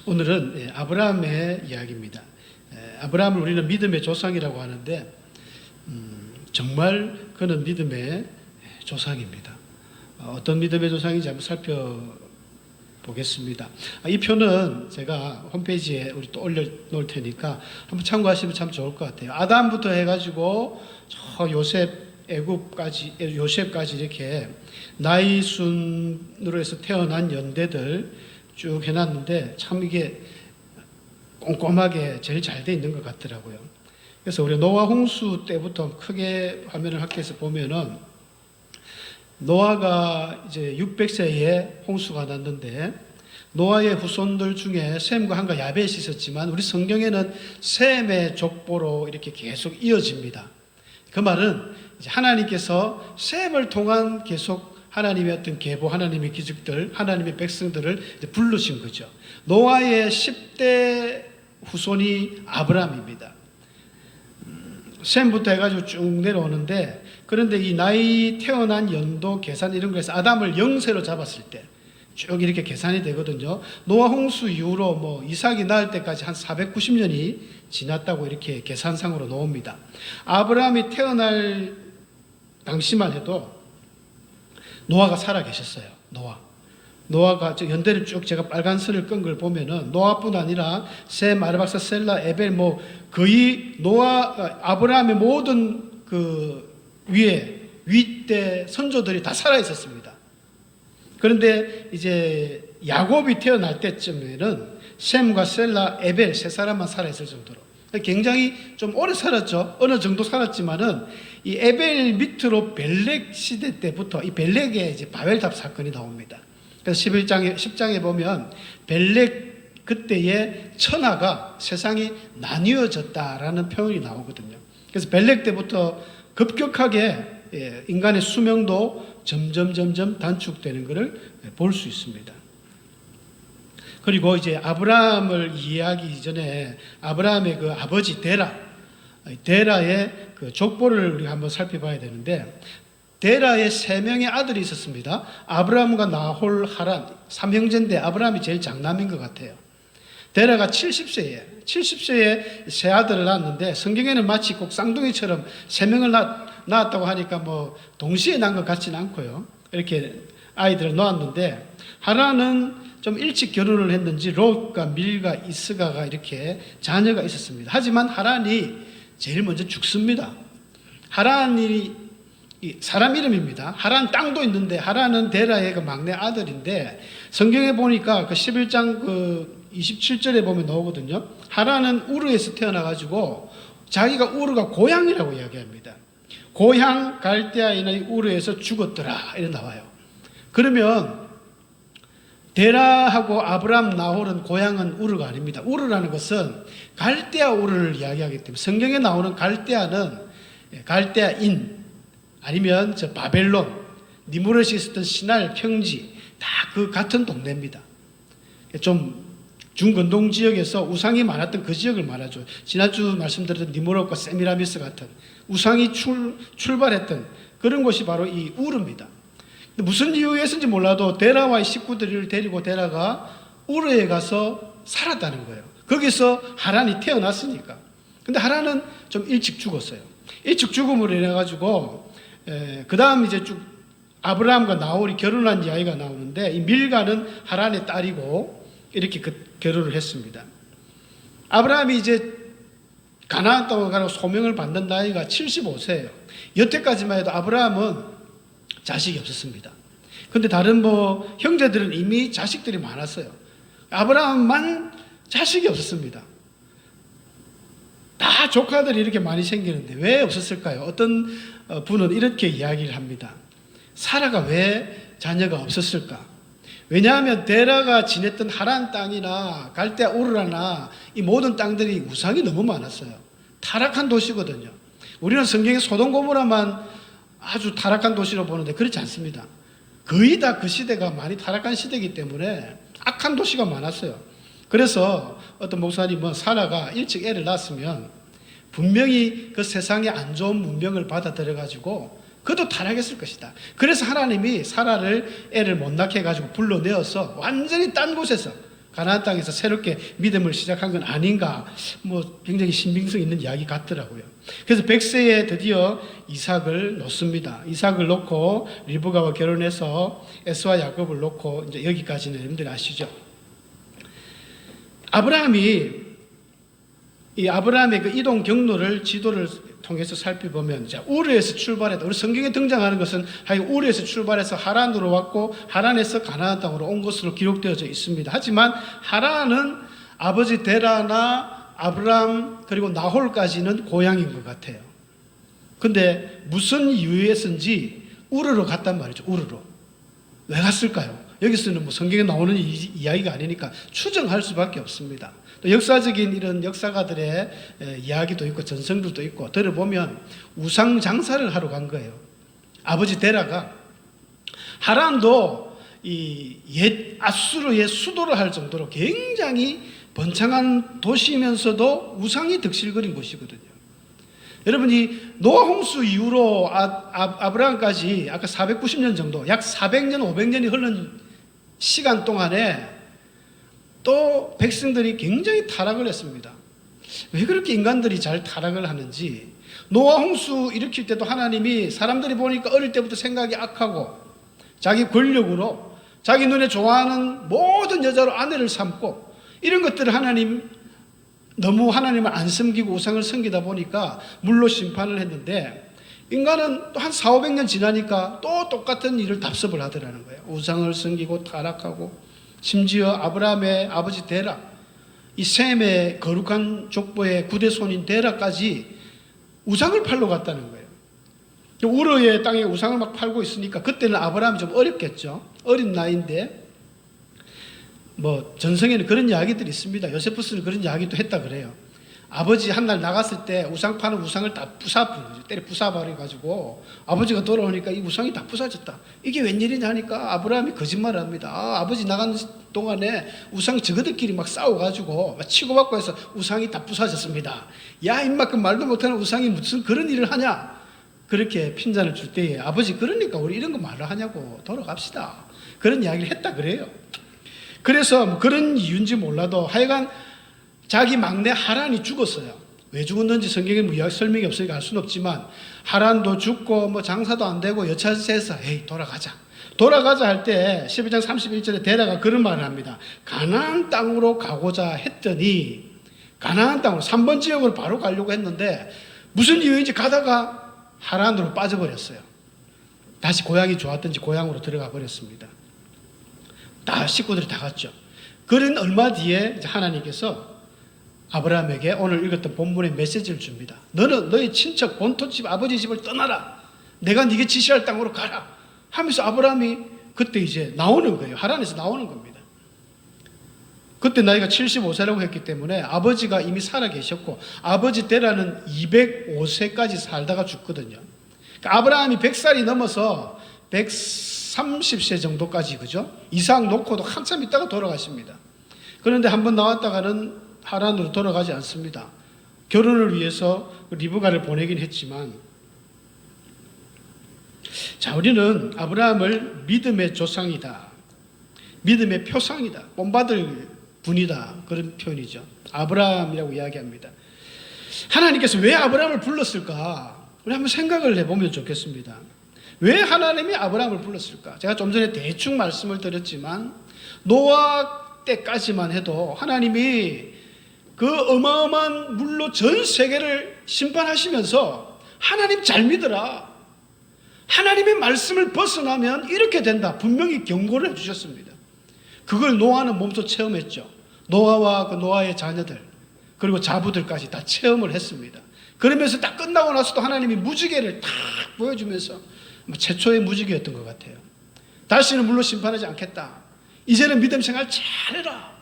오늘은 아브라함의 이야기입니다. 아브라함을 우리는 믿음의 조상이라고 하는데 정말 그는 믿음의 조상입니다. 어떤 믿음의 조상인지 한번 살펴보겠습니다. 이 표는 제가 홈페이지에 우리 또 올려놓을 테니까 한번 참고하시면 참 좋을 것 같아요. 아담부터 해가지고 저 애굽까지 요셉까지 이렇게 나이 순으로 해서 태어난 연대들 쭉 해놨는데 참 이게 꼼꼼하게 제일 잘 돼 있는 것 같더라고요. 그래서 우리 노아 홍수 때부터 크게 화면을 확대해서 보면은 노아가 이제 600세에 홍수가 났는데 노아의 후손들 중에 셈과 함과 야벳이 있었지만 우리 성경에는 셈의 족보로 이렇게 계속 이어집니다. 그 말은 이제 하나님께서 셈을 통한 계속 하나님의 어떤 계보, 하나님의 기적들, 하나님의 백성들을 부르신 거죠. 노아의 10대 후손이 아브라함입니다. 셈부터 해가지고 쭉 내려오는데, 그런데 이 나이 태어난 연도 계산 이런 거에서 아담을 0세로 잡았을 때 쭉 이렇게 계산이 되거든요. 노아 홍수 이후로 뭐 이삭이 낳을 때까지 한 490년이 지났다고 이렇게 계산상으로 나옵니다. 아브라함이 태어날 당시만 해도 노아가 살아 계셨어요. 노아가 연대를 쭉 제가 빨간 선을 끈 걸 보면은 노아뿐 아니라 셈, 아르박사, 셀라, 에벨 뭐 거의 아브라함의 모든 그 윗대 선조들이 다 살아 있었습니다. 그런데 이제 야곱이 태어날 때쯤에는 셈과 셀라, 에벨 세 사람만 살아 있을 정도로 굉장히 좀 오래 살았죠. 어느 정도 살았지만은 이 에벨 밑으로 벨렉 시대 때부터 이 벨렉의 이제 바벨탑 사건이 나옵니다. 그래서 10장에 보면 벨렉 그때의 천하가 세상이 나뉘어졌다라는 표현이 나오거든요. 그래서 벨렉 때부터 급격하게 인간의 수명도 점점 단축되는 것을 볼 수 있습니다. 그리고 이제 아브라함을 이해하기 이전에 아브라함의 그 아버지 데라의 그 족보를 우리가 한번 살펴봐야 되는데, 데라의 3명의 아들이 있었습니다. 아브라함과 나홀, 하란, 3형제인데 아브라함이 제일 장남인 것 같아요. 데라가 70세에 세 아들을 낳았는데 성경에는 마치 꼭 쌍둥이처럼 3명을 낳았다고 하니까 뭐 동시에 낳은 것 같지는 않고요. 이렇게 아이들을 낳았는데, 하란은 좀 일찍 결혼을 했는지 롯과 밀과 이스가가 이렇게 자녀가 있었습니다. 하지만 하란이 제일 먼저 죽습니다. 하란이 사람 이름입니다. 하란 땅도 있는데 하란은 데라의 그 막내 아들인데 성경에 보니까 그 11장 그 27절에 보면 나오거든요. 하란은 우르에서 태어나가지고 자기가 우르가 고향이라고 이야기합니다. 고향 갈대아인의 우르에서 죽었더라 이렇게 나와요. 그러면 데라하고 아브람, 나홀은 고향은 우르가 아닙니다. 우르라는 것은 갈대아 우르를 이야기하기 때문에 성경에 나오는 갈대아는 갈대아인 아니면 저 바벨론, 니무롯이 있었던 시날, 평지 다 그 같은 동네입니다. 좀 중근동 지역에서 우상이 많았던 그 지역을 말하죠. 지난주 말씀드렸던 니무롯과 세미라미스 같은 우상이 출발했던 그런 곳이 바로 이 우르입니다. 무슨 이유에서인지 몰라도 데라와의 식구들을 데리고 데라가 우르에 가서 살았다는 거예요. 거기서 하란이 태어났으니까. 근데 하란은 좀 일찍 죽었어요. 일찍 죽음으로 인해 가지고 그 다음 이제 쭉 아브라함과 나홀이 결혼한 이야기가 나오는데, 이 밀가는 하란의 딸이고 이렇게 결혼을 했습니다. 아브라함이 이제 가나안 땅을 가고 소명을 받는 나이가 75세예요. 여태까지만 해도 아브라함은 자식이 없었습니다. 근데 다른 뭐 형제들은 이미 자식들이 많았어요. 아브라함만 자식이 없었습니다. 다 조카들이 이렇게 많이 생기는데 왜 없었을까요? 어떤 분은 이렇게 이야기를 합니다. 사라가 왜 자녀가 없었을까? 왜냐하면 데라가 지냈던 하란 땅이나 갈대아 우르라나 이 모든 땅들이 우상이 너무 많았어요. 타락한 도시거든요. 우리는 성경에 소돔 고모라만 아주 타락한 도시로 보는데 그렇지 않습니다. 거의 다 그 시대가 많이 타락한 시대이기 때문에 악한 도시가 많았어요. 그래서 어떤 목사님은 사라가 일찍 애를 낳았으면 분명히 그 세상의 안 좋은 문명을 받아들여가지고 그도 타락했을 것이다. 그래서 하나님이 사라를 애를 못 낳게 해가지고 불러내어서 완전히 딴 곳에서 가나안 땅에서 새롭게 믿음을 시작한 건 아닌가, 굉장히 신빙성 있는 이야기 같더라고요. 그래서 100세에 드디어 이삭을 놓습니다. 이삭을 놓고 리브가와 결혼해서 에서와 야곱을 놓고 이제 여기까지는 여러분들이 아시죠? 아브라함의 그 이동 경로를 지도를 통해서 살펴보면, 우르에서 출발했다. 우리 성경에 등장하는 것은 우르에서 출발해서 하란으로 왔고 하란에서 가나안 땅으로 온 것으로 기록되어져 있습니다. 하지만 하란은 아버지 데라나 아브람 그리고 나홀까지는 고향인 것 같아요. 근데 무슨 이유에서인지 우르로 갔단 말이죠. 우르로. 왜 갔을까요? 여기서는 성경에 나오는 이야기가 아니니까 추정할 수밖에 없습니다. 또 역사적인 이런 역사가들의 이야기도 있고 전성들도 있고 들어보면 우상 장사를 하러 간 거예요. 아버지 데라가. 하란도 이 옛 아수르의 수도를 할 정도로 굉장히 번창한 도시면서도 우상이 득실거린 곳이거든요. 여러분이 노아 홍수 이후로 아브라함까지 아까 490년 정도, 약 400년, 500년이 흐른 시간 동안에 또 백성들이 굉장히 타락을 했습니다. 왜 그렇게 인간들이 잘 타락을 하는지, 노아 홍수 일으킬 때도 하나님이 사람들이 보니까 어릴 때부터 생각이 악하고 자기 권력으로 자기 눈에 좋아하는 모든 여자로 아내를 삼고 이런 것들을 너무 하나님을 안 섬기고 우상을 섬기다 보니까 물로 심판을 했는데, 인간은 또 한 400~500년 지나니까 또 똑같은 일을 답습을 하더라는 거예요. 우상을 섬기고 타락하고, 심지어 아브라함의 아버지 데라, 이 셈의 거룩한 족보의 구대손인 데라까지 우상을 팔러 갔다는 거예요. 우르의 땅에 우상을 막 팔고 있으니까 그때는 아브라함이 좀 어렸겠죠. 어린 나이인데 전성에는 그런 이야기들이 있습니다. 요세푸스는 그런 이야기도 했다 그래요. 아버지 한 날 나갔을 때 우상 파는 우상을 다 부숴버린 거죠. 때려 부숴버려가지고 아버지가 돌아오니까 이 우상이 다 부서졌다. 이게 웬일이냐 하니까 아브라함이 거짓말을 합니다. 아버지 나간 동안에 우상 저거들끼리 막 싸워가지고 막 치고받고 해서 우상이 다 부서졌습니다. 야 임마, 그 말도 못하는 우상이 무슨 그런 일을 하냐. 그렇게 핀잔을 줄 때에 아버지, 그러니까 우리 이런 거 말을 하냐고, 돌아갑시다. 그런 이야기를 했다 그래요. 그래서 그런 이유인지 몰라도 하여간 자기 막내 하란이 죽었어요. 왜 죽었는지 성경에 설명이 없으니까 알 수는 없지만, 하란도 죽고 장사도 안 되고 여차저차해서 돌아가자 할 때 12장 31절에 데라가 그런 말을 합니다. 가나안 땅으로 가고자 했더니, 가나안 땅으로 3번 지역으로 바로 가려고 했는데 무슨 이유인지 가다가 하란으로 빠져버렸어요. 다시 고향이 좋았던지 고향으로 들어가 버렸습니다. 다 식구들이 다 갔죠. 그런 얼마 뒤에 하나님께서 아브라함에게 오늘 읽었던 본문의 메시지를 줍니다. 너는 너희 친척 본토집 아버지 집을 떠나라. 내가 네게 지시할 땅으로 가라 하면서 아브라함이 그때 이제 나오는 거예요. 하란에서 나오는 겁니다. 그때 나이가 75세라고 했기 때문에 아버지가 이미 살아 계셨고, 아버지 때라는 205세까지 살다가 죽거든요. 그러니까 아브라함이 100살이 넘어서 130세 정도까지, 그죠? 이삭 놓고도 한참 있다가 돌아가십니다. 그런데 한번 나왔다가는 하란으로 돌아가지 않습니다. 결혼을 위해서 리브가를 보내긴 했지만, 자, 우리는 아브라함을 믿음의 조상이다, 믿음의 표상이다, 본받을 분이다, 그런 표현이죠. 아브라함이라고 이야기합니다. 하나님께서 왜 아브라함을 불렀을까? 우리 한번 생각을 해보면 좋겠습니다. 왜 하나님이 아브라함을 불렀을까? 제가 좀 전에 대충 말씀을 드렸지만, 노아 때까지만 해도 하나님이 그 어마어마한 물로 전 세계를 심판하시면서 하나님 잘 믿어라, 하나님의 말씀을 벗어나면 이렇게 된다, 분명히 경고를 해주셨습니다. 그걸 노아는 몸소 체험했죠. 노아와 그 노아의 자녀들 그리고 자부들까지 다 체험을 했습니다. 그러면서 딱 끝나고 나서도 하나님이 무지개를 딱 보여주면서 최초의 무지개였던 것 같아요. 다시는 물로 심판하지 않겠다. 이제는 믿음 생활 잘해라.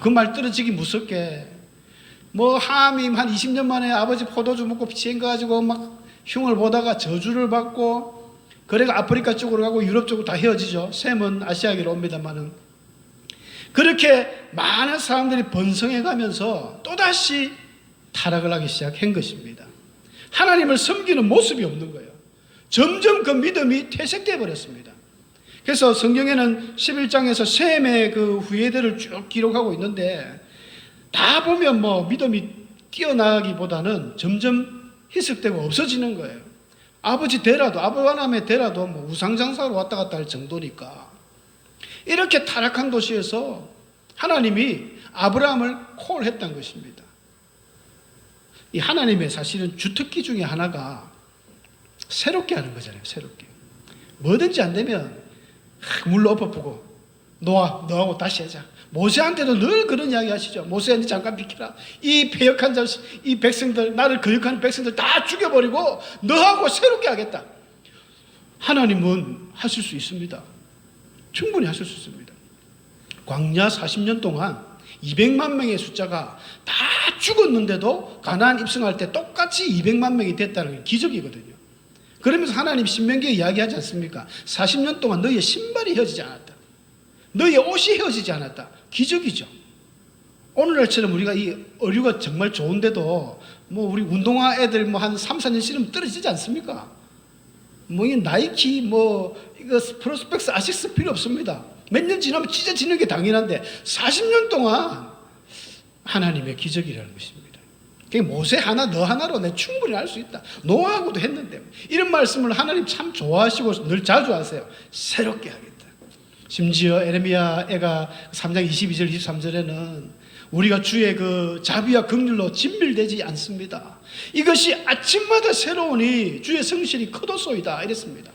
그 말 떨어지기 무섭게 함이 한 20년 만에 아버지 포도주 먹고 비행 가지고 막 흉을 보다가 저주를 받고, 그래가 아프리카 쪽으로 가고 유럽 쪽으로 다 헤어지죠. 셈은 아시아계로 옵니다만은. 그렇게 많은 사람들이 번성해 가면서 또다시 타락을 하기 시작한 것입니다. 하나님을 섬기는 모습이 없는 거예요. 점점 그 믿음이 퇴색되어 버렸습니다. 그래서 성경에는 11장에서 셈의 그 후예들을 쭉 기록하고 있는데 다 보면 뭐 믿음이 뛰어나기보다는 점점 희석되고 없어지는 거예요. 아버지 되라도, 아브라함의 되라도 뭐 우상장사로 왔다 갔다 할 정도니까. 이렇게 타락한 도시에서 하나님이 아브라함을 콜했던 것입니다. 이 하나님의 사실은 주특기 중에 하나가 새롭게 하는 거잖아요. 새롭게. 뭐든지 안 되면 물로 엎어보고 너하고 다시 하자. 모세한테도 늘 그런 이야기 하시죠. 모세한테 잠깐 비켜라. 이 패역한 자식, 이 백성들, 나를 거역하는 백성들 다 죽여버리고 너하고 새롭게 하겠다. 하나님은 하실 수 있습니다. 충분히 하실 수 있습니다. 광야 40년 동안 200만 명의 숫자가 다 죽었는데도 가나안 입성할 때 똑같이 200만 명이 됐다는 게 기적이거든요. 그러면서 하나님 신명기에 이야기하지 않습니까? 40년 동안 너희의 신발이 헤어지지 않았다. 너희의 옷이 헤어지지 않았다. 기적이죠. 오늘날처럼 우리가 이 의류가 정말 좋은데도 뭐 우리 운동화 애들 뭐 한 3, 4년 신으면 떨어지지 않습니까? 뭐 이 나이키 뭐 이거 프로스펙스 아식스 필요 없습니다. 몇 년 지나면 찢어지는 게 당연한데 40년 동안 하나님의 기적이라는 것입니다. 그러니까 모세 하나 너 하나로 내 충분히 할 수 있다. 노아하고도 했는데 이런 말씀을 하나님 참 좋아하시고 늘 자주 하세요. 새롭게 하겠다. 심지어 에레미야가 3장 22절 23절에는 우리가 주의 그 자비와 긍휼로 진밀되지 않습니다. 이것이 아침마다 새로우니 주의 성실이 크도소이다 이랬습니다.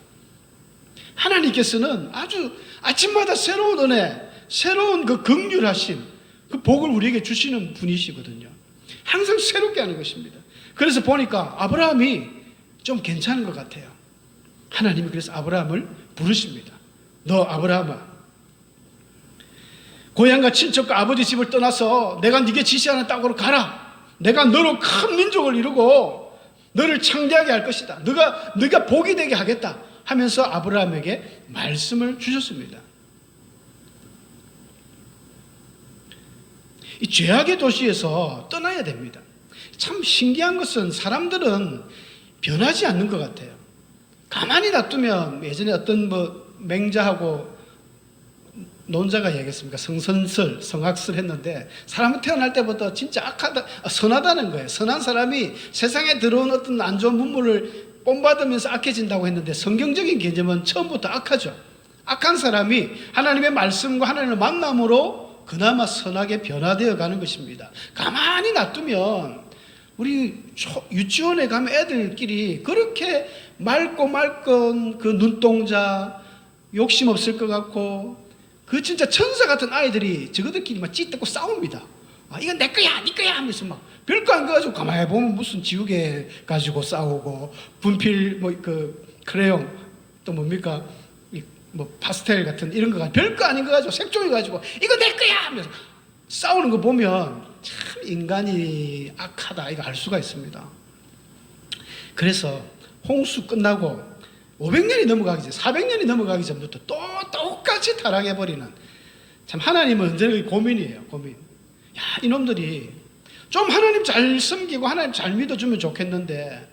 하나님께서는 아주 아침마다 새로운 은혜, 새로운 그 긍휼하심, 그 복을 우리에게 주시는 분이시거든요. 항상 새롭게 하는 것입니다. 그래서 보니까 아브라함이 좀 괜찮은 것 같아요. 하나님이 그래서 아브라함을 부르십니다. 너 아브라함아, 고향과 친척과 아버지 집을 떠나서 내가 네게 지시하는 땅으로 가라. 내가 너로 큰 민족을 이루고 너를 창대하게 할 것이다. 네가 복이 되게 하겠다 하면서 아브라함에게 말씀을 주셨습니다. 이 죄악의 도시에서 떠나야 됩니다. 참 신기한 것은 사람들은 변하지 않는 것 같아요. 가만히 놔두면 예전에 어떤 뭐 맹자하고 논자가 얘기했습니까? 성선설, 성악설 했는데 사람은 태어날 때부터 진짜 선하다는 거예요. 선한 사람이 세상에 들어온 어떤 안 좋은 문물을 본받으면서 악해진다고 했는데 성경적인 개념은 처음부터 악하죠. 악한 사람이 하나님의 말씀과 하나님의 만남으로 그나마 선하게 변화되어 가는 것입니다. 가만히 놔두면 우리 유치원에 가면 애들끼리 그렇게 맑고 맑은 그 눈동자, 욕심 없을 것 같고 그 진짜 천사 같은 아이들이 저거들끼리 막 찌뜯고 싸웁니다. 이건 내 거야, 네 거야 하면서 막 별거 안 가지고 가만히 보면 무슨 지우개 가지고 싸우고 분필 뭐 그 크레용 또 뭡니까 뭐 파스텔 같은 이런 거 가지고 별거 아닌 거 가지고 색종이 가지고 이거 내 거야 하면서 싸우는 거 보면 참 인간이 악하다 이거 알 수가 있습니다. 그래서 홍수 끝나고 500년이 넘어가기 전, 400년이 넘어가기 전부터 또 똑같이 타락해버리는 참 하나님은 언제나 고민이에요. 고민. 야, 이놈들이 좀 하나님 잘 섬기고 하나님 잘 믿어주면 좋겠는데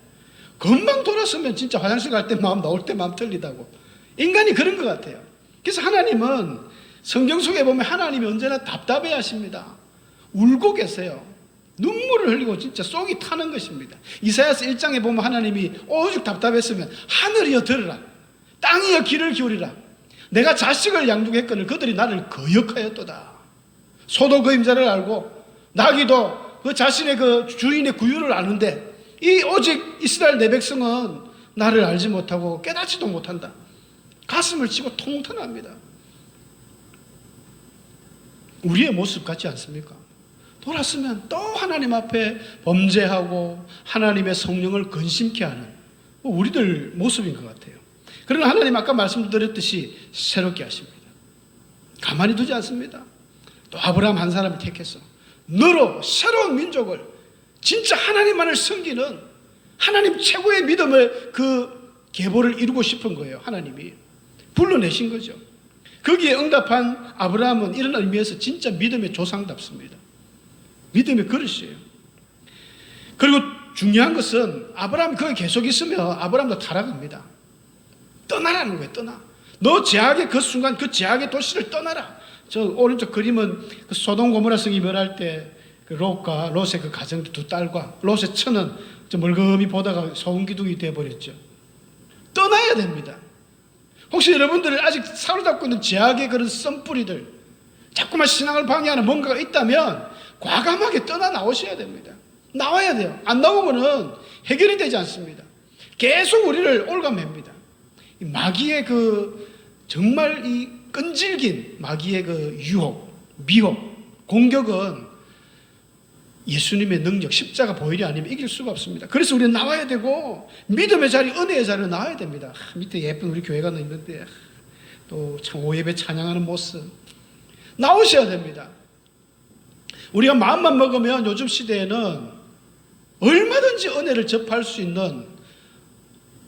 금방 돌아서면 진짜 화장실 갈 때 마음 나올 때 마음 틀리다고. 인간이 그런 것 같아요. 그래서 하나님은 성경 속에 보면 하나님이 언제나 답답해 하십니다. 울고 계세요. 눈물을 흘리고 진짜 속이 타는 것입니다. 이사야서 1장에 보면 하나님이 오죽 답답했으면 하늘이여 들으라, 땅이여 귀를 기울이라. 내가 자식을 양육했거늘 그들이 나를 거역하였도다. 소도 그 임자를 알고 나귀도 그 자신의 그 주인의 구유를 아는데 이 오직 이스라엘 내 백성은 나를 알지 못하고 깨닫지도 못한다. 가슴을 치고 통탄합니다. 우리의 모습 같지 않습니까? 돌았으면 또 하나님 앞에 범죄하고 하나님의 성령을 근심케 하는 우리들 모습인 것 같아요. 그러나 하나님 아까 말씀드렸듯이 새롭게 하십니다. 가만히 두지 않습니다. 또 아브라함 한 사람을 택해서 너로 새로운 민족을 진짜 하나님만을 섬기는 하나님 최고의 믿음을 그 계보를 이루고 싶은 거예요. 하나님이 불러내신 거죠. 거기에 응답한 아브라함은 이런 의미에서 진짜 믿음의 조상답습니다. 믿음의 그릇이에요. 그리고 중요한 것은 아브라함이 거기 계속 있으면 아브라함도 타락합니다. 떠나라는 거예요. 너 제약의 그 순간 그 제약의 도시를 떠나라. 저 오른쪽 그림은 그 소돔 고모라 성이 멸할 때 그 롯과 롯의 그 가정 두 딸과 롯의 처는 저 멀거미 보다가 소음기둥이 되어버렸죠. 떠나야 됩니다. 혹시 여러분들 아직 사로잡고 있는 제약의 그런 썬뿌리들, 자꾸만 신앙을 방해하는 뭔가가 있다면 과감하게 떠나 나오셔야 됩니다. 나와야 돼요. 안 나오면은 해결이 되지 않습니다. 계속 우리를 올가맵니다. 이 마귀의 그 정말 이 끈질긴 마귀의 그 유혹, 미혹, 공격은 예수님의 능력, 십자가 보혈이 아니면 이길 수가 없습니다. 그래서 우리는 나와야 되고 믿음의 자리, 은혜의 자리로 나와야 됩니다. 밑에 예쁜 우리 교회가 있는데 또 참 오예배 찬양하는 모습 나오셔야 됩니다. 우리가 마음만 먹으면 요즘 시대에는 얼마든지 은혜를 접할 수 있는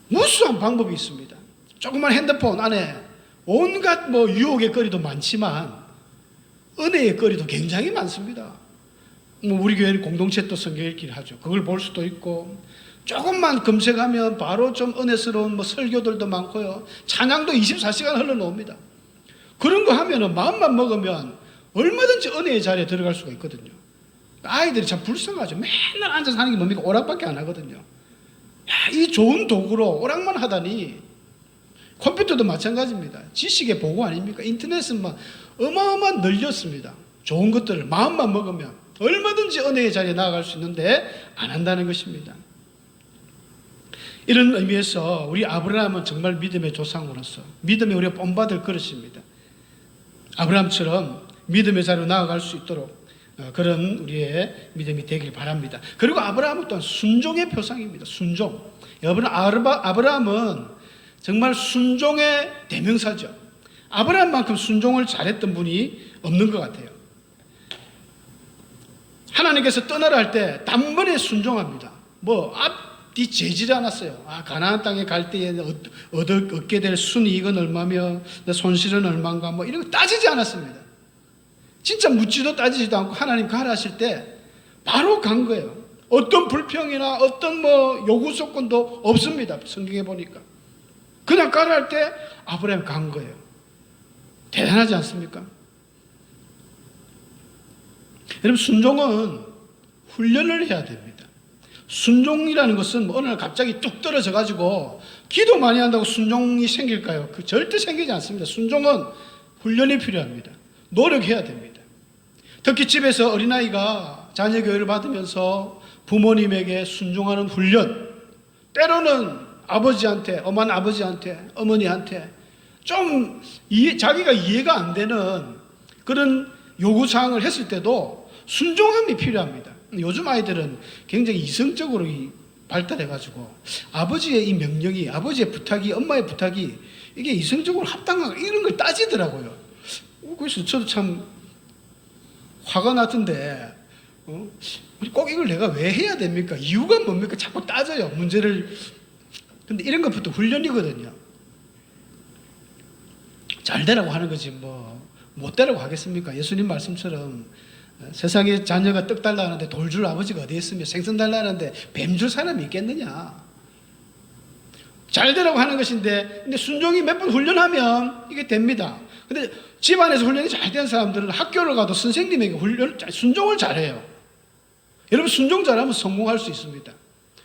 무수한 방법이 있습니다. 조그만 핸드폰 안에 온갖 유혹의 거리도 많지만 은혜의 거리도 굉장히 많습니다. 우리 교회는 공동체 또 성경 읽기를 하죠. 그걸 볼 수도 있고 조금만 검색하면 바로 좀 은혜스러운 설교들도 많고요. 찬양도 24시간 흘러나옵니다. 그런 거 하면은 마음만 먹으면 얼마든지 은혜의 자리에 들어갈 수가 있거든요. 아이들이 참 불쌍하죠. 맨날 앉아서 하는 게 뭡니까? 오락밖에 안 하거든요. 야, 이 좋은 도구로 오락만 하다니. 컴퓨터도 마찬가지입니다. 지식의 보고 아닙니까? 인터넷은 막 어마어마한 늘렸습니다. 좋은 것들을 마음만 먹으면 얼마든지 은혜의 자리에 나아갈 수 있는데 안 한다는 것입니다. 이런 의미에서 우리 아브라함은 정말 믿음의 조상으로서 믿음의 우리가 본받을 그릇입니다. 아브라함처럼 믿음의 자리로 나아갈 수 있도록 그런 우리의 믿음이 되길 바랍니다. 그리고 아브라함은 또한 순종의 표상입니다. 순종. 여러분, 아브라함은 정말 순종의 대명사죠. 아브라함만큼 순종을 잘했던 분이 없는 것 같아요. 하나님께서 떠나라 할 때 단번에 순종합니다. 앞뒤 재지를 않았어요. 가나안 땅에 갈 때에 얻게 될 순이익은 얼마며 손실은 얼마인가 이런 거 따지지 않았습니다. 진짜 묻지도 따지지도 않고 하나님 가라 하실 때 바로 간 거예요. 어떤 불평이나 어떤 요구 조건도 없습니다. 성경에 보니까 그냥 가라 할 때 아브라함이 간 거예요. 대단하지 않습니까? 여러분, 순종은 훈련을 해야 됩니다. 순종이라는 것은 어느 날 갑자기 뚝 떨어져 가지고 기도 많이 한다고 순종이 생길까요? 절대 생기지 않습니다. 순종은 훈련이 필요합니다. 노력해야 됩니다. 특히 집에서 어린아이가 자녀 교육을 받으면서 부모님에게 순종하는 훈련, 때로는 아버지한테, 엄한 아버지한테, 어머니한테 좀 자기가 이해가 안 되는 그런 요구사항을 했을 때도 순종함이 필요합니다. 요즘 아이들은 굉장히 이성적으로 발달해가지고 아버지의 이 명령이, 아버지의 부탁이, 엄마의 부탁이 이게 이성적으로 합당한가 이런 걸 따지더라고요. 그래서 저도 참 화가 났던데 꼭 이걸 내가 왜 해야 됩니까? 이유가 뭡니까? 자꾸 따져요, 문제를. 근데 이런 것부터 훈련이거든요. 잘 되라고 하는 거지 못 되라고 하겠습니까? 예수님 말씀처럼 세상에 자녀가 떡 달라 하는데 돌 줄 아버지가 어디 있으며 생선 달라 하는데 뱀 줄 사람이 있겠느냐? 잘 되라고 하는 것인데 근데 순종이 몇 번 훈련하면 이게 됩니다. 근데 집안에서 훈련이 잘 된 사람들은 학교를 가도 선생님에게 순종을 잘해요. 여러분, 순종 잘하면 성공할 수 있습니다.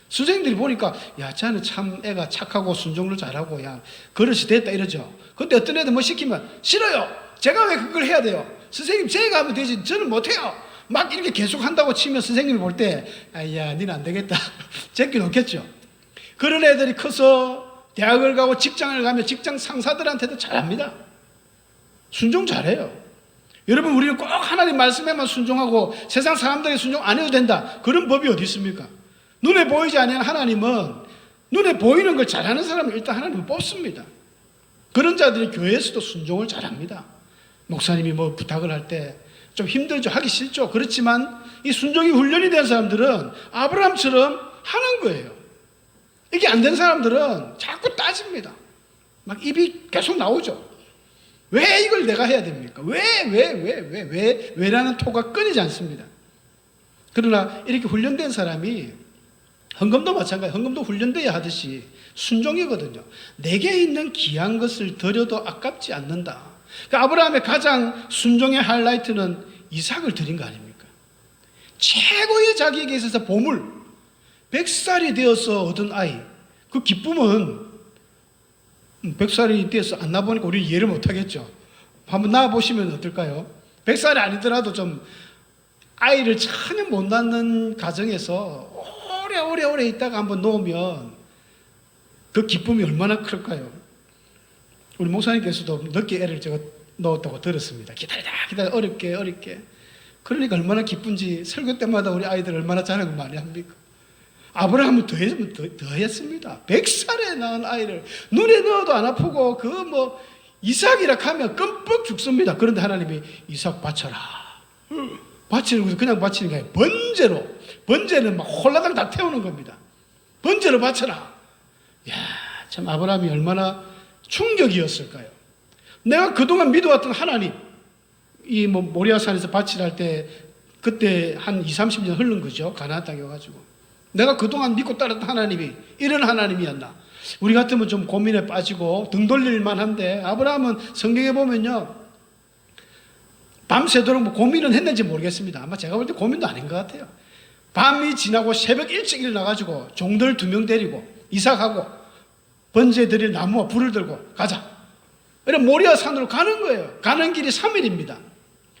선생님들이 보니까 야, 쟤는 참 애가 착하고 순종을 잘하고 야 그릇이 됐다 이러죠. 근데 어떤 애들 시키면 싫어요. 제가 왜 그걸 해야 돼요? 선생님 제가 하면 되지 저는 못해요. 막 이렇게 계속 한다고 치면 선생님이 볼 때 야, 니는 안 되겠다 제껴놓겠죠. 그런 애들이 커서 대학을 가고 직장을 가면 직장 상사들한테도 잘합니다. 순종 잘해요. 여러분, 우리는 꼭 하나님 말씀에만 순종하고 세상 사람들에게 순종 안 해도 된다, 그런 법이 어디 있습니까? 눈에 보이지 않는 하나님은 눈에 보이는 걸 잘하는 사람을 일단 하나님은 뽑습니다. 그런 자들이 교회에서도 순종을 잘합니다. 목사님이 부탁을 할 때 좀 힘들죠. 하기 싫죠. 그렇지만 이 순종이 훈련이 된 사람들은 아브라함처럼 하는 거예요. 이게 안 된 사람들은 자꾸 따집니다. 막 입이 계속 나오죠. 왜 이걸 내가 해야 됩니까? 왜라는 토가 끊이지 않습니다. 그러나 이렇게 훈련된 사람이 헌금도 마찬가지. 헌금도 훈련돼야 하듯이 순종이거든요. 내게 있는 귀한 것을 드려도 아깝지 않는다. 그러니까 아브라함의 가장 순종의 하이라이트는 이삭을 드린 거 아닙니까? 최고의 자기에게 있어서 보물, 100살이 되어서 얻은 아이, 그 기쁨은 100살이 되어서 안 나보니까 우리 이해를 못하겠죠. 한번 낳아보시면 어떨까요? 100살이 아니더라도 좀 아이를 전혀 못 낳는 가정에서 오래 있다가 한번 놓으면 그 기쁨이 얼마나 클까요? 우리 목사님께서도 늦게 애를 제가 넣었다고 들었습니다. 기다려 어렵게. 그러니까 얼마나 기쁜지 설교 때마다 우리 아이들 얼마나 자랑을 많이 합니까? 아브라함은 더 했습니다. 100살에 낳은 아이를 눈에 넣어도 안 아프고 이삭이라 하면 끔뻑 죽습니다. 그런데 하나님이 이삭 바쳐라. 바치는 것도 그냥 바치는 게 아니라 번제는 막 홀라당 다 태우는 겁니다. 번제로 바쳐라. 참 아브라함이 얼마나 충격이었을까요? 내가 그동안 믿어왔던 하나님, 모리아산에서 바치를 할 때 그때 한 20-30년 흐른 거죠. 가나안 땅에 와가지고. 내가 그동안 믿고 따랐던 하나님이 이런 하나님이었나? 우리 같으면 좀 고민에 빠지고 등 돌릴 만한데, 아브라함은 성경에 보면요, 밤새도록 고민은 했는지 모르겠습니다. 아마 제가 볼 때 고민도 아닌 것 같아요. 밤이 지나고 새벽 일찍 일어나가지고 종들 2명 데리고 이삭하고 번제 드릴 나무와 불을 들고 가자. 그래 모리아 산으로 가는 거예요. 가는 길이 3일입니다.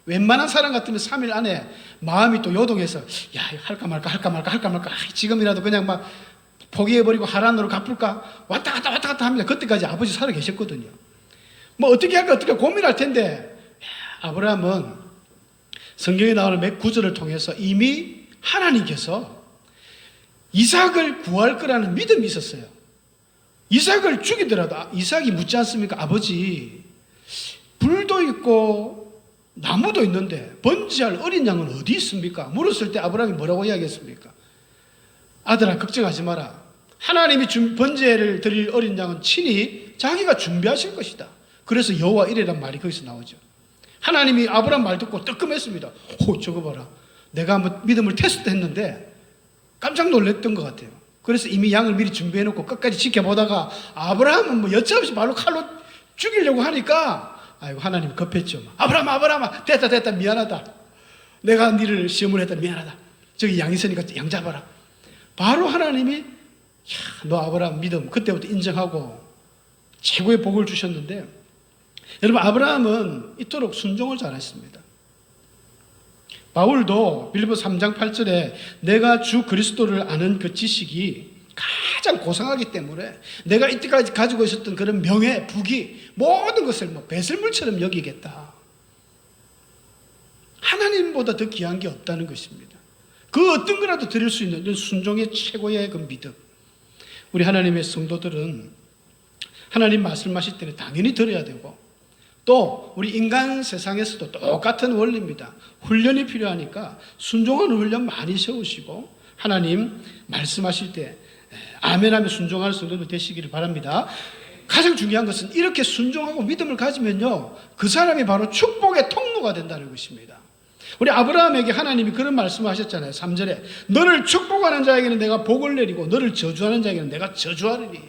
웬만한 사람 같으면 3일 안에 마음이 또 요동해서 할까 말까 지금이라도 그냥 막 포기해버리고 하란으로 갚을까 왔다 갔다 합니다. 그때까지 아버지 살아 계셨거든요. 어떻게 할까 고민할 텐데, 아브라함은 성경에 나오는 몇 구절을 통해서 이미 하나님께서 이삭을 구할 거라는 믿음이 있었어요. 이삭을 죽이더라도 이삭이 묻지 않습니까? 아버지, 불도 있고 나무도 있는데 번제할 어린 양은 어디 있습니까? 물었을 때 아브라함이 뭐라고 이야기했습니까? 아들아, 걱정하지 마라. 하나님이 번제를 드릴 어린 양은 친히 자기가 준비하실 것이다. 그래서 여호와 이레란 말이 거기서 나오죠. 하나님이 아브라함 말 듣고 뜨끔했습니다. 저거 봐라. 내가 한번 믿음을 테스트했는데 깜짝 놀랐던 것 같아요. 그래서 이미 양을 미리 준비해놓고 끝까지 지켜보다가 아브라함은 여차없이 바로 칼로 죽이려고 하니까 하나님이 급했죠. 아브라함아 됐다 미안하다. 내가 너를 시험을 했다 미안하다. 저기 양 있으니까 양 잡아라. 바로 하나님이 너 아브라함 믿음 그때부터 인정하고 최고의 복을 주셨는데, 여러분 아브라함은 이토록 순종을 잘했습니다. 바울도 빌립보서 3장 8절에 내가 주 그리스도를 아는 그 지식이 가장 고상하기 때문에 내가 이때까지 가지고 있었던 그런 명예, 부귀 모든 것을 배설물처럼 여기겠다. 하나님보다 더 귀한 게 없다는 것입니다. 그 어떤 거라도 드릴 수 있는 순종의 최고의 그 믿음. 우리 하나님의 성도들은 하나님 말씀하실 때는 당연히 들어야 되고, 또 우리 인간 세상에서도 똑같은 원리입니다. 훈련이 필요하니까 순종하는 훈련 많이 세우시고 하나님 말씀하실 때 아멘하며 순종하는 성도들 되시기를 바랍니다. 가장 중요한 것은 이렇게 순종하고 믿음을 가지면요, 그 사람이 바로 축복의 통로가 된다는 것입니다. 우리 아브라함에게 하나님이 그런 말씀을 하셨잖아요. 3절에 너를 축복하는 자에게는 내가 복을 내리고 너를 저주하는 자에게는 내가 저주하리니.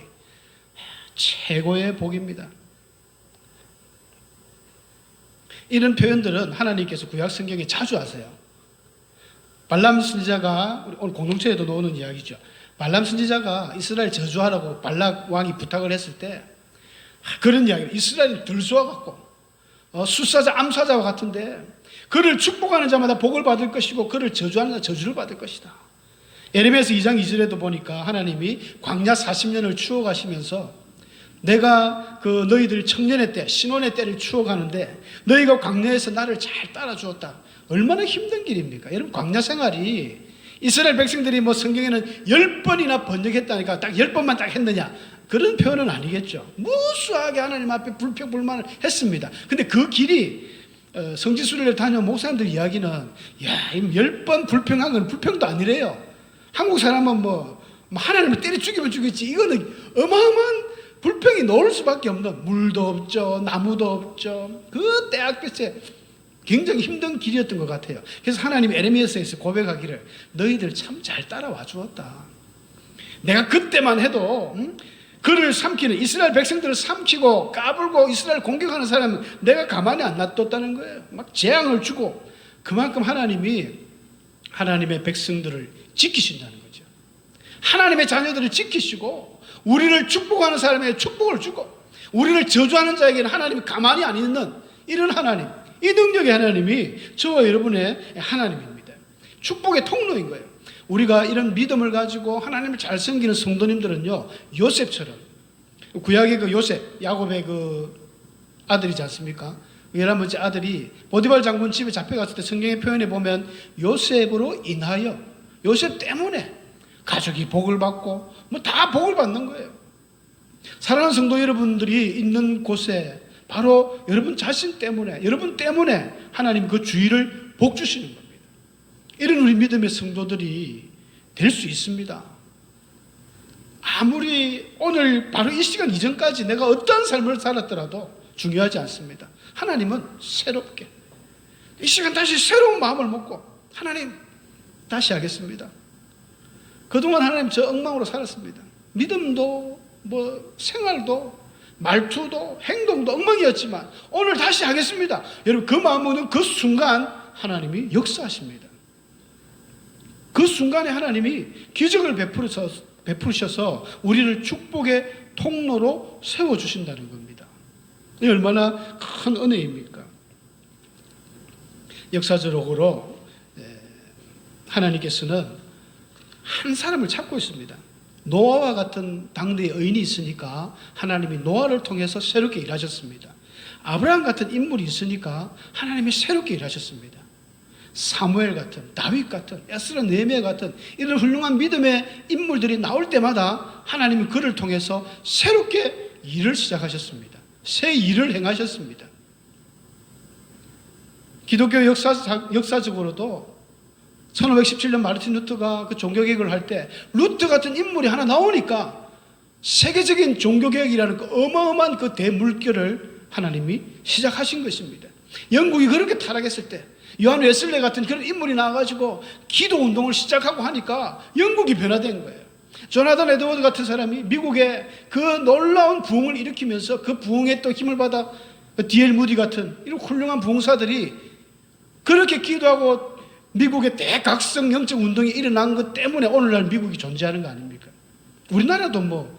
최고의 복입니다. 이런 표현들은 하나님께서 구약 성경에 자주 하세요. 발람 선지자가 오늘 공동체에도 나오는 이야기죠. 발람 선지자가 이스라엘 저주하라고 발락 왕이 부탁을 했을 때 그런 이야기를, 이스라엘이 들쏘아갖고 숫사자 암사자와 같은데 그를 축복하는 자마다 복을 받을 것이고 그를 저주하는 자 저주를 받을 것이다. 예레미야서 2장 2절에도 보니까 하나님이 광야 40년을 추억하시면서 내가 그 너희들 청년의 때, 신혼의 때를 추억하는데 너희가 광야에서 나를 잘 따라주었다. 얼마나 힘든 길입니까? 여러분 광야 생활이 이스라엘 백성들이 성경에는 10번이나 번역했다니까 딱 10번만 딱 했느냐? 그런 표현은 아니겠죠. 무수하게 하나님 앞에 불평불만을 했습니다. 근데 그 길이 성지순례를 다녀온 목사님들 이야기는 10번 불평한 건 불평도 아니래요. 한국 사람은 하나님을 때려 죽이면 죽였지, 이거는 어마어마한 불평이 놓을 수밖에 없는, 물도 없죠, 나무도 없죠. 그 때학볕에 굉장히 힘든 길이었던 것 같아요. 그래서 하나님 에레미야서에서 고백하기를 너희들 참 잘 따라와 주었다. 내가 그때만 해도 그를 삼키는 이스라엘 백성들을 삼키고 까불고 이스라엘 공격하는 사람은 내가 가만히 안 놔뒀다는 거예요. 막 재앙을 주고 그만큼 하나님이 하나님의 백성들을 지키신다는 거죠. 하나님의 자녀들을 지키시고 우리를 축복하는 사람에게 축복을 주고 우리를 저주하는 자에게는 하나님이 가만히 안 있는 이런 하나님, 이 능력의 하나님이 저와 여러분의 하나님입니다. 축복의 통로인 거예요. 우리가 이런 믿음을 가지고 하나님을 잘 섬기는 성도님들은요, 요셉처럼, 구약의 그 요셉, 야곱의 그 아들이지 않습니까? 11번째 아들이 보디발 장군 집에 잡혀갔을 때 성경의 표현에 보면 요셉으로 인하여, 요셉 때문에 가족이 복을 받고 뭐 다 복을 받는 거예요. 사랑하는 성도 여러분들이 있는 곳에 바로 여러분 자신 때문에, 여러분 때문에 하나님 그 주의를 복 주시는 겁니다. 이런 우리 믿음의 성도들이 될 수 있습니다. 아무리 오늘 바로 이 시간 이전까지 내가 어떠한 삶을 살았더라도 중요하지 않습니다. 하나님은 새롭게 이 시간 다시 새로운 마음을 먹고 하나님 다시 하겠습니다. 그동안 하나님 저 엉망으로 살았습니다. 믿음도 뭐 생활도 말투도 행동도 엉망이었지만 오늘 다시 하겠습니다. 여러분 그 마음 먹는 그 순간 하나님이 역사하십니다. 그 순간에 하나님이 기적을 베푸셔서 우리를 축복의 통로로 세워주신다는 겁니다. 이 얼마나 큰 은혜입니까? 역사적으로 하나님께서는 한 사람을 찾고 있습니다. 노아와 같은 당대의 의인이 있으니까 하나님이 노아를 통해서 새롭게 일하셨습니다. 아브라함 같은 인물이 있으니까 하나님이 새롭게 일하셨습니다. 사무엘 같은, 다윗 같은, 에스라, 느헤미야 같은 이런 훌륭한 믿음의 인물들이 나올 때마다 하나님이 그를 통해서 새롭게 일을 시작하셨습니다. 새 일을 행하셨습니다. 기독교 역사적으로도 1517년 마르틴 루터가 그 종교개혁을 할 때 루터 같은 인물이 하나 나오니까 세계적인 종교개혁이라는 그 어마어마한 그 대물결을 하나님이 시작하신 것입니다. 영국이 그렇게 타락했을 때 요한 웨슬레 같은 그런 인물이 나와가지고 기도운동을 시작하고 하니까 영국이 변화된 거예요. 조나단 에드워드 같은 사람이 미국의 그 놀라운 부흥을 일으키면서 그 부흥에 또 힘을 받아 D.L. 무디 같은 이런 훌륭한 부흥사들이 그렇게 기도하고 미국의 대각성 영적 운동이 일어난 것 때문에 오늘날 미국이 존재하는 거 아닙니까? 우리나라도 뭐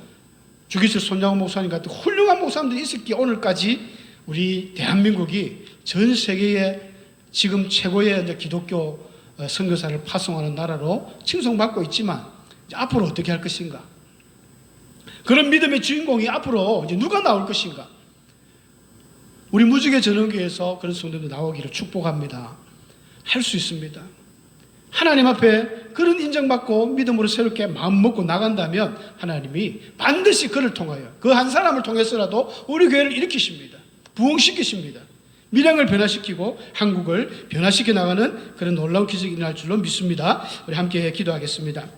주기철 손양호 목사님 같은 훌륭한 목사님들이 있었기에 오늘까지 우리 대한민국이 전 세계에 지금 최고의 기독교 선교사를 파송하는 나라로 칭송받고 있지만 이제 앞으로 어떻게 할 것인가? 그런 믿음의 주인공이 앞으로 이제 누가 나올 것인가? 우리 무지개 전원교회에서 그런 성도들 나오기를 축복합니다. 할 수 있습니다. 하나님 앞에 그런 인정받고 믿음으로 새롭게 마음 먹고 나간다면 하나님이 반드시 그를 통하여 그 한 사람을 통해서라도 우리 교회를 일으키십니다. 부흥시키십니다. 밀양을 변화시키고 한국을 변화시켜 나가는 그런 놀라운 기적이 일어날 줄로 믿습니다. 우리 함께 기도하겠습니다.